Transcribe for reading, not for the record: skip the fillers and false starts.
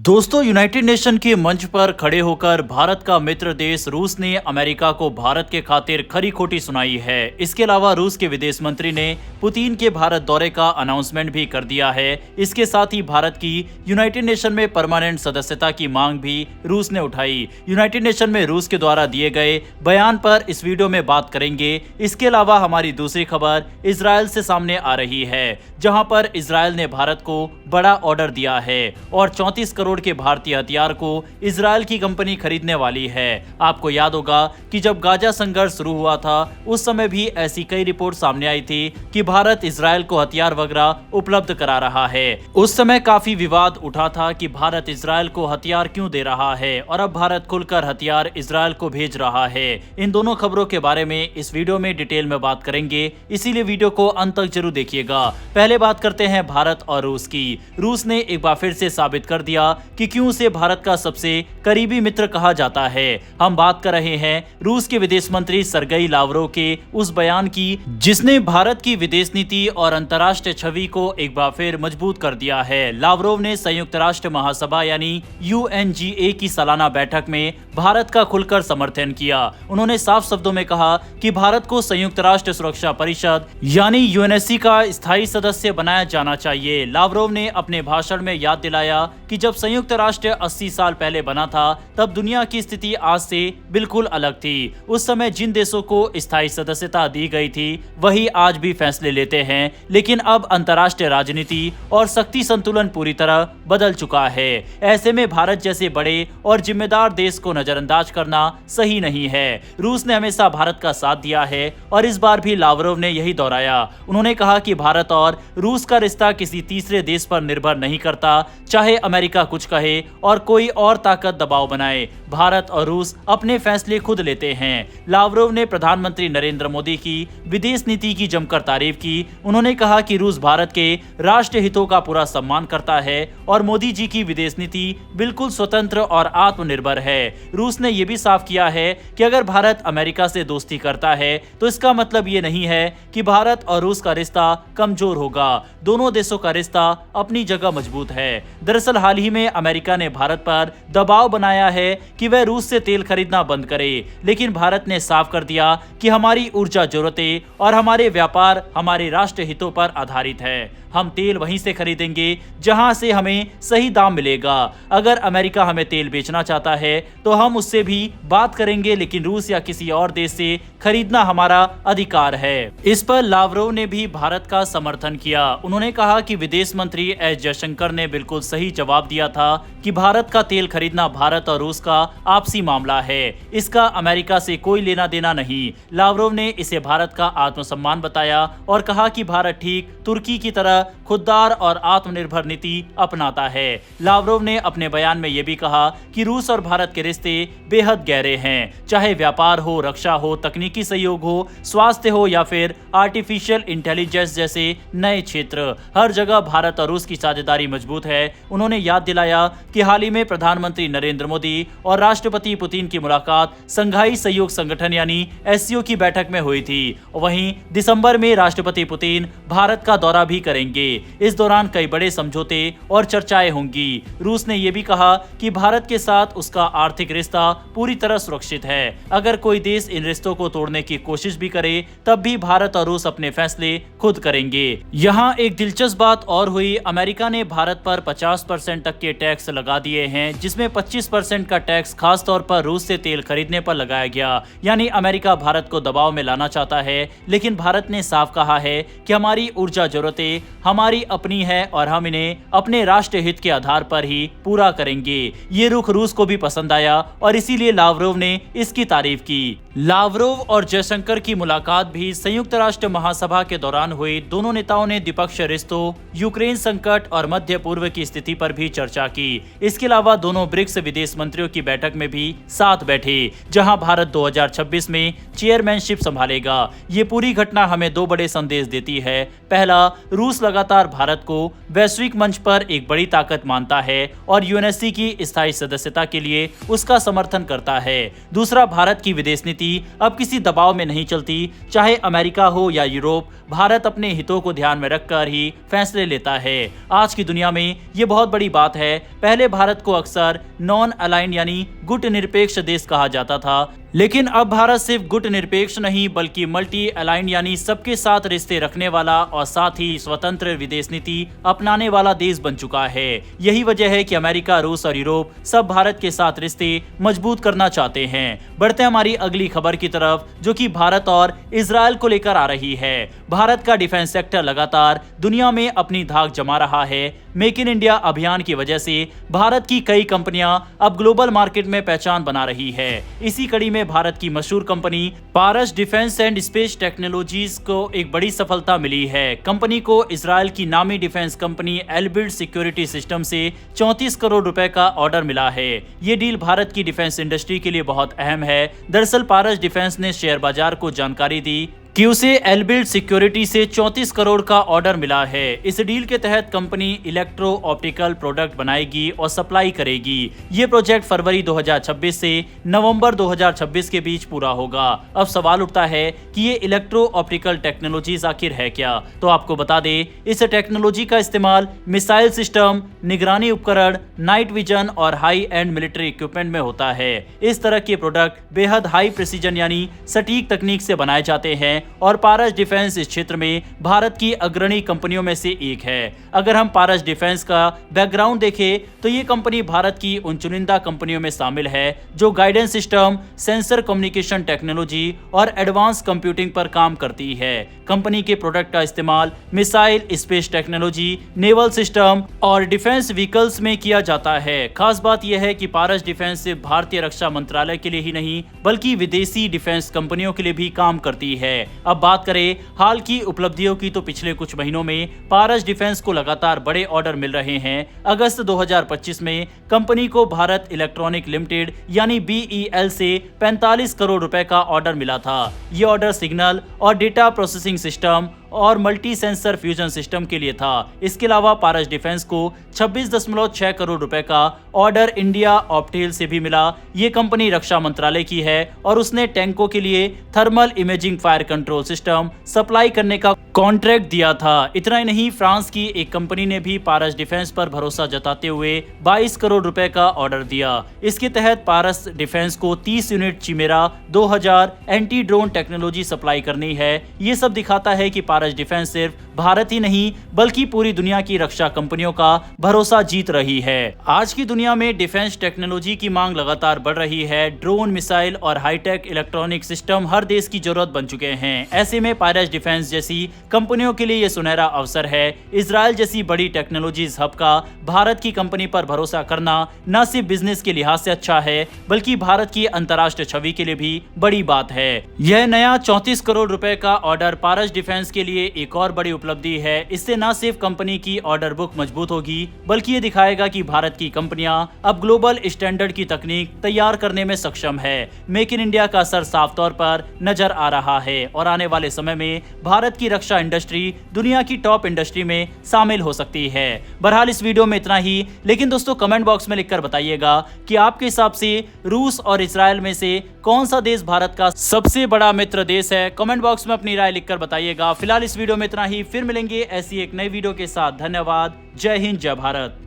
दोस्तों, United nation के मंच पर खड़े होकर भारत का मित्र देश रूस ने अमेरिका को भारत के खातिर खरी खोटी सुनाई है। इसके अलावा रूस के विदेश मंत्री ने पुतिन के भारत दौरे का अनाउंसमेंट भी कर दिया है। इसके साथ ही भारत की यूनाइटेड नेशन में परमानेंट सदस्यता की मांग भी रूस ने उठाई। यूनाइटेड नेशन में रूस के द्वारा दिए गए बयान पर इस वीडियो में बात करेंगे। इसके अलावा हमारी दूसरी खबर इजराइल से सामने आ रही है, जहां पर इजराइल ने भारत को बड़ा ऑर्डर दिया है और 34 करोड़ के भारतीय हथियार को इजराइल की कंपनी खरीदने वाली है। आपको याद होगा कि जब गाजा संघर्ष शुरू हुआ था उस समय भी ऐसी कई रिपोर्ट सामने आई थी कि भारत इजराइल को हथियार वगैरह उपलब्ध करा रहा है। उस समय काफी विवाद उठा था कि भारत इजराइल को हथियार क्यों दे रहा है और अब भारत खुलकर हथियार इजराइल को भेज रहा है। इन दोनों खबरों के बारे में इस वीडियो में डिटेल में बात करेंगे, इसीलिए वीडियो को अंत तक जरूर देखिएगा। पहले बात करते हैं भारत और रूस की। रूस ने एक बार फिर से साबित कर दिया कि क्यों उसे भारत का सबसे करीबी मित्र कहा जाता है। हम बात कर रहे हैं रूस के विदेश मंत्री सरगेई लावरोव के उस बयान की जिसने भारत की विदेश नीति और अंतर्राष्ट्रीय छवि को एक बार फिर मजबूत कर दिया है। लावरोव ने संयुक्त राष्ट्र महासभा यानी UNGA की सालाना बैठक में भारत का खुलकर समर्थन किया। उन्होंने साफ शब्दों में कहा कि भारत को संयुक्त राष्ट्र सुरक्षा परिषद यानी UNSC का स्थायी सदस्य बनाया जाना चाहिए। लावरोव ने अपने भाषण में याद दिलाया कि जब संयुक्त राष्ट्र 80 साल पहले बना था तब दुनिया की स्थिति आज से बिल्कुल अलग थी। उस समय जिन देशों को स्थायी सदस्यता दी गई थी वही आज भी फैसले लेते हैं, लेकिन अब अंतर्राष्ट्रीय राजनीति और शक्ति संतुलन पूरी तरह बदल चुका है। ऐसे में भारत जैसे बड़े और जिम्मेदार देश को नजरअंदाज करना सही नहीं है। रूस ने हमेशा भारत का साथ दिया है और इस बार भी लावरोव ने यही दोहराया। उन्होंने कहा कि भारत और रूस का रिश्ता किसी तीसरे देश पर निर्भर नहीं करता, चाहे अमेरिका कुछ कहे और कोई और ताकत दबाव बनाए। भारत और रूस अपने फैसले खुद लेते हैं। लावरोव ने प्रधानमंत्री नरेंद्र मोदी की विदेश नीति की जमकर तारीफ की। उन्होंने कहा कि रूस भारत के राष्ट्रीय हितों का पूरा सम्मान करता है और मोदी जी की विदेश नीति बिल्कुल स्वतंत्र और आत्मनिर्भर है। रूस ने यह भी साफ किया है कि अगर भारत अमेरिका से दोस्ती करता है तो इसका मतलब ये नहीं है कि भारत और रूस का रिश्ता कमजोर होगा। दोनों देशों का रिश्ता अपनी जगह मजबूत है। दरअसल हाल ही में अमेरिका ने भारत पर दबाव बनाया है कि वह रूस से तेल खरीदना बंद करे, लेकिन भारत ने साफ कर दिया कि हमारी ऊर्जा जरूरतें और हमारे व्यापार हमारे राष्ट्रीय हितों पर आधारित है। हम तेल वहीं से खरीदेंगे जहां से हमें सही दाम मिलेगा। अगर अमेरिका हमें तेल बेचना चाहता है तो हम उससे भी बात करेंगे, लेकिन रूस या किसी और देश से खरीदना हमारा अधिकार है। इस पर लावरोव ने भी भारत का समर्थन किया। उन्होंने कहा कि विदेश मंत्री एस जयशंकर ने बिल्कुल सही जवाब दिया था कि भारत का तेल खरीदना भारत और रूस का आपसी मामला है, इसका अमेरिका से कोई लेना देना नहीं। लावरोव ने इसे भारत का आत्मसम्मान बताया और कहा कि भारत ठीक तुर्की की तरह खुददार और आत्मनिर्भर नीति अपनाता है। लावरोव ने अपने बयान में यह भी कहा कि रूस और भारत के रिश्ते बेहद गहरे हैं, चाहे व्यापार हो, रक्षा हो, तकनीकी सहयोग हो, स्वास्थ्य हो या फिर आर्टिफिशियल इंटेलिजेंस जैसे नए क्षेत्र, हर जगह भारत और रूस की साझेदारी मजबूत है। उन्होंने याद दिलाया कि हाल ही में प्रधानमंत्री नरेंद्र मोदी और राष्ट्रपति पुतिन की मुलाकात संघाई सहयोग संगठन यानी SCO की बैठक में हुई थी। वहीं दिसंबर में राष्ट्रपति पुतिन भारत का दौरा भी करेंगे। इस दौरान कई बड़े समझौते और चर्चाएं होंगी। रूस ने यह भी कहा कि भारत के साथ उसका आर्थिक रिश्ता पूरी तरह सुरक्षित है। अगर कोई देश इन रिश्तों को तोड़ने की कोशिश भी करे तब भी भारत और रूस अपने फैसले खुद करेंगे। यहाँ एक दिलचस्प बात और हुई। अमेरिका ने भारत पर 50% तक के टैक्स लगा दिए हैं, जिसमें 25% का टैक्स खास तौर पर रूस से तेल खरीदने पर लगाया गया। यानी अमेरिका भारत को दबाव में लाना चाहता है, लेकिन भारत ने साफ कहा है कि हमारी ऊर्जा जरूरतें हमारी अपनी है और हम इन्हें अपने राष्ट्रीय हित के आधार पर ही पूरा करेंगे। ये रुख रूस को भी पसंद आया और इसीलिए लावरोव ने इसकी तारीफ की। लावरोव और जयशंकर की मुलाकात भी संयुक्त राष्ट्र महासभा के दौरान हुई। दोनों नेताओं ने द्विपक्षीय रिश्तों, यूक्रेन संकट और मध्य पूर्व की स्थिति पर भी चर्चा की। इसके अलावा दोनों ब्रिक्स विदेश मंत्रियों की बैठक में भी साथ बैठे, जहां भारत 2026 में चेयरमैनशिप संभालेगा। ये पूरी घटना हमें दो बड़े संदेश देती है। पहला, रूस लगातार भारत को वैश्विक मंच पर एक बड़ी ताकत मानता है और यूएनएससी की स्थायी सदस्यता के लिए उसका समर्थन करता है। दूसरा, भारत की विदेश नीति अब किसी दबाव में नहीं चलती। चाहे अमेरिका हो या यूरोप, भारत अपने हितों को ध्यान में रखकर ही फैसले लेता है। आज की दुनिया में ये बहुत बड़ी बात है। पहले भारत को अक्सर नॉन अलाइंड यानी गुट निरपेक्ष देश कहा जाता था, लेकिन अब भारत सिर्फ गुट निरपेक्ष नहीं बल्कि मल्टी अलाइंड यानी सबके साथ रिश्ते रखने वाला और साथ ही स्वतंत्र विदेश नीति अपनाने वाला देश बन चुका है। यही वजह है कि अमेरिका, रूस और यूरोप सब भारत के साथ रिश्ते मजबूत करना चाहते हैं। बढ़ते हमारी अगली खबर की तरफ, जो कि भारत और इजरायल को लेकर आ रही है। भारत का डिफेंस सेक्टर लगातार दुनिया में अपनी धाक जमा रहा है। मेक इन इंडिया अभियान की वजह से भारत की कई कंपनियां अब ग्लोबल मार्केट में पहचान बना रही है। इसी कड़ी में भारत की मशहूर company Paras defence and space technologies को एक बड़ी सफलता मिली है। कंपनी को इजरायल की नामी defence company Elbit security system से 34 करोड़ रुपए का ऑर्डर मिला है। ये डील भारत की डिफेंस इंडस्ट्री के लिए बहुत अहम है। दरअसल पारस डिफेंस ने शेयर बाजार को जानकारी दी कि उसे एल्बिट सिक्योरिटी से 34 करोड़ का ऑर्डर मिला है। इस डील के तहत कंपनी इलेक्ट्रो ऑप्टिकल प्रोडक्ट बनाएगी और सप्लाई करेगी। ये प्रोजेक्ट फरवरी 2026 से नवंबर 2026 के बीच पूरा होगा। अब सवाल उठता है कि ये इलेक्ट्रो ऑप्टिकल टेक्नोलॉजीज आखिर है क्या? तो आपको बता दें, इस टेक्नोलॉजी का इस्तेमाल मिसाइल सिस्टम, निगरानी उपकरण, नाइट विजन और हाई एंड मिलिट्री इक्विपमेंट में होता है। इस तरह के प्रोडक्ट बेहद हाई प्रिसीजन यानी सटीक तकनीक से बनाए जाते हैं और पारस डिफेंस इस क्षेत्र में भारत की अग्रणी कंपनियों में से एक है। अगर हम पारस डिफेंस का बैकग्राउंड देखें तो ये कंपनी भारत की उन चुनिंदा कंपनियों में शामिल है जो guidance system, sensor communication technology और एडवांस कंप्यूटिंग पर काम करती है। कंपनी के प्रोडक्ट का इस्तेमाल missile, space technology, naval system और डिफेंस व्हीकल्स में किया जाता है। खास बात यह है कि पारस डिफेंस सिर्फ भारतीय रक्षा मंत्रालय के लिए ही नहीं बल्कि विदेशी डिफेंस कंपनियों के लिए भी काम करती है। अब बात करें हाल की उपलब्धियों की, तो पिछले कुछ महीनों में पारस डिफेंस को लगातार बड़े ऑर्डर मिल रहे हैं। अगस्त 2025 में कंपनी को भारत इलेक्ट्रॉनिक लिमिटेड यानी BEL से 45 करोड़ रुपए का ऑर्डर मिला था। ये ऑर्डर सिग्नल और डेटा प्रोसेसिंग सिस्टम और मल्टी सेंसर फ्यूजन सिस्टम के लिए था। इसके अलावा पारस डिफेंस को 26.6 करोड़ रुपए का ऑर्डर इंडिया ऑप्टेल से भी मिला। ये कंपनी रक्षा मंत्रालय की है और उसने टैंकों के लिए thermal imaging fire control system supply करने का कॉन्ट्रैक्ट दिया था। इतना ही नहीं, फ्रांस की एक कंपनी ने भी पारस डिफेंस पर भरोसा जताते हुए 22 करोड़ रुपए का ऑर्डर दिया। इसके तहत पारस डिफेंस को 30 unit Chimera 2000 anti drone technology supply करनी है। ये सब दिखाता है कि पारस डिफेंस सिर्फ भारत ही नहीं बल्कि पूरी दुनिया की रक्षा कंपनियों का भरोसा जीत रही है। आज की दुनिया में डिफेंस टेक्नोलॉजी की मांग लगातार बढ़ रही है। ड्रोन, मिसाइल और हाईटेक इलेक्ट्रॉनिक सिस्टम हर देश की जरूरत बन चुके हैं। ऐसे में पारस डिफेंस जैसी कंपनियों के लिए ये सुनहरा अवसर है। इजरायल जैसी बड़ी टेक्नोलॉजीज हब का भारत की कंपनी पर भरोसा करना न सिर्फ बिजनेस के लिहाज से अच्छा है बल्कि भारत की अंतर्राष्ट्रीय छवि के लिए भी बड़ी बात है। यह नया 34 करोड़ रुपए का ऑर्डर पारस डिफेंस के लिए एक और बड़ी उपलब्धि है। इससे न सिर्फ कंपनी की ऑर्डर बुक मजबूत होगी बल्कि ये दिखाएगा कि भारत की कंपनियां अब ग्लोबल स्टैंडर्ड की तकनीक तैयार करने में सक्षम है। मेक इन इंडिया का असर साफ तौर पर नजर आ रहा है और आने वाले समय में भारत की रक्षा इंडस्ट्री दुनिया की टॉप इंडस्ट्री में शामिल हो सकती है। बहरहाल इस वीडियो में इतना ही, लेकिन दोस्तों कमेंट बॉक्स में लिखकर बताइएगा कि आपके हिसाब से रूस और इजरायल में से कौन सा देश भारत का सबसे बड़ा मित्र देश है। कमेंट बॉक्स में अपनी राय लिखकर बताइएगा। फिलहाल इस वीडियो में इतना ही, फिर मिलेंगे ऐसी एक नई वीडियो के साथ। धन्यवाद। जय हिंद, जय भारत।